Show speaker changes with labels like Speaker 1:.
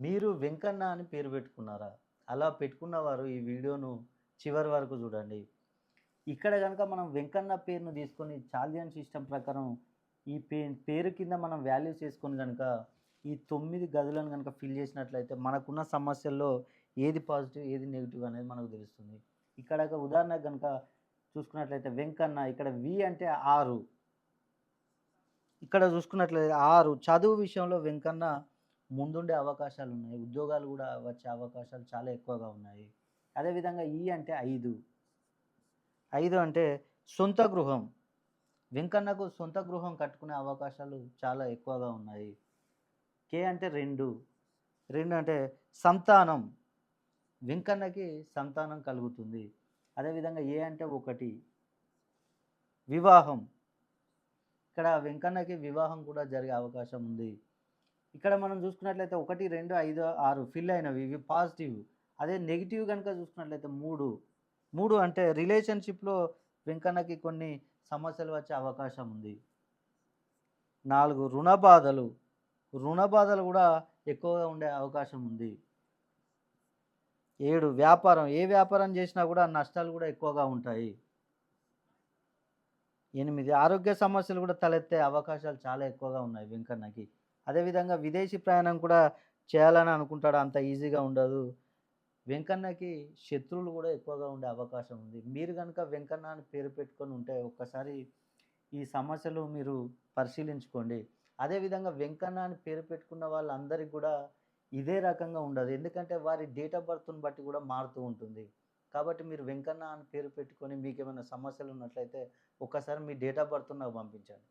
Speaker 1: మీరు వెంకన్న అని పేరు పెట్టుకున్నారా? అలా పెట్టుకున్నవారు ఈ వీడియోను చివరి వరకు చూడండి. ఇక్కడ గనుక మనం వెంకన్న పేరును తీసుకొని చాలియన్ సిస్టమ్ ప్రకారం ఈ పేరు కింద మనం వాల్యూస్ చేసుకొని గనుక ఈ 9 గదులను గనుక ఫిల్ చేసినట్లయితే మనకున్న సమస్యల్లో ఏది పాజిటివ్, ఏది నెగెటివ్ అనేది మనకు తెలుస్తుంది. ఇక్కడ ఒక ఉదాహరణకు గనుక చూసుకున్నట్లయితే వెంకన్న ఇక్కడ వి అంటే 6. ఇక్కడ చూసుకున్నట్లయితే 6 చదువు విషయంలో వెంకన్న ముందుండే అవకాశాలున్నాయి. ఉద్యోగాలు గూడా వచ్చే అవకాశాలు చాలా ఎక్కువగా ఉన్నాయి. అదేవిధంగా ఈ అంటే 5. 5 అంటే సొంత గృహం. వెంకన్నకు సొంత గృహం కట్టుకునే అవకాశాలు చాలా ఎక్కువగా ఉన్నాయి. కే అంటే 2. 2 అంటే సంతానం. వెంకన్నకి సంతానం కలుగుతుంది. అదేవిధంగా ఏ అంటే 1. వివాహం. ఇక్కడ వెంకన్నకి వివాహం కూడా జరిగే అవకాశం ఉంది. ఇక్కడ మనం చూసుకున్నట్లయితే 1, 2, 5, 6 ఫిల్ అయినవి ఇవి పాజిటివ్. అదే నెగెటివ్ గనుక చూసుకున్నట్లయితే 3. 3 అంటే రిలేషన్‌షిప్‌లో వెంకన్నకి కొన్ని సమస్యలు వచ్చే అవకాశం ఉంది. 4 రుణ బాధలు. రుణ బాధలు గూడా ఎక్కువగా ఉండే అవకాశం ఉంది. 7 వ్యాపారం. ఏ వ్యాపారం చేసినా గూడా నష్టాలు గూడా ఎక్కువగా ఉంటాయి. 8 ఆరోగ్య సమస్యలు కూడా తలెత్తే అవకాశాలు చాలా ఎక్కువగా ఉన్నాయి వెంకన్నకి. అదేవిధంగా విదేశీ ప్రయాణం కూడా చేయాలని అనుకుంటాడు. అంత ఈజీగా ఉండదు. వెంకన్నకి శత్రువులు కూడా ఎక్కువగా ఉండే అవకాశం ఉంది. మీరు గనుక వెంకన్న అని పేరు పెట్టుకొని ఉంటే ఒక్కసారి ఈ సమస్యలు మీరు పరిశీలించుకోండి. అదేవిధంగా వెంకన్న అని పేరు పెట్టుకున్న వాళ్ళందరికి కూడా ఇదే రకంగా ఉండదు. ఎందుకంటే వారి డేట్ ఆఫ్ బర్త్‌ని బట్టి కూడా మారుతూ ఉంటుంది. కాబట్టి మీరు వెంకన్న అని పేరు పెట్టుకొని మీకేమైనా సమస్యలు ఉన్నట్లయితే ఒక్కసారి మీ డేట్ ఆఫ్ బర్త్ నాకు పంపించండి.